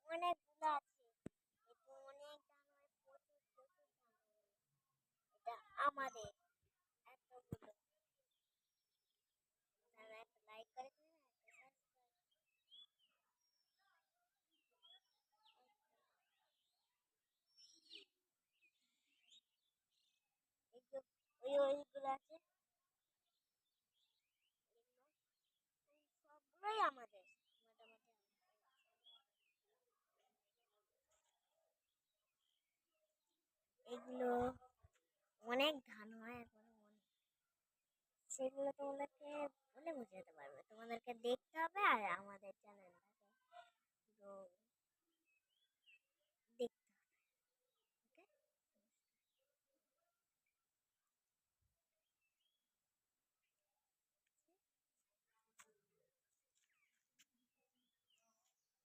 অনেকগুলো আছে। এটা অনেক ধান হয়, প্রচুর প্রচুর ধান হয়। এটা আমাদের এতগুলো। যারা একটা লাইক করে দিন না, একটা সাবস্ক্রাইব। এই যে ওইগুলো আছে, এগুলো সবগুলোই আমাদের মোটামুটি। এগুলো অনেক ধান হয় এখন অনেক। সেগুলো তোমাদেরকে বলে বোঝাতে পারবে, তোমাদেরকে দেখতে হবে আর আমাদের চ্যানেলটা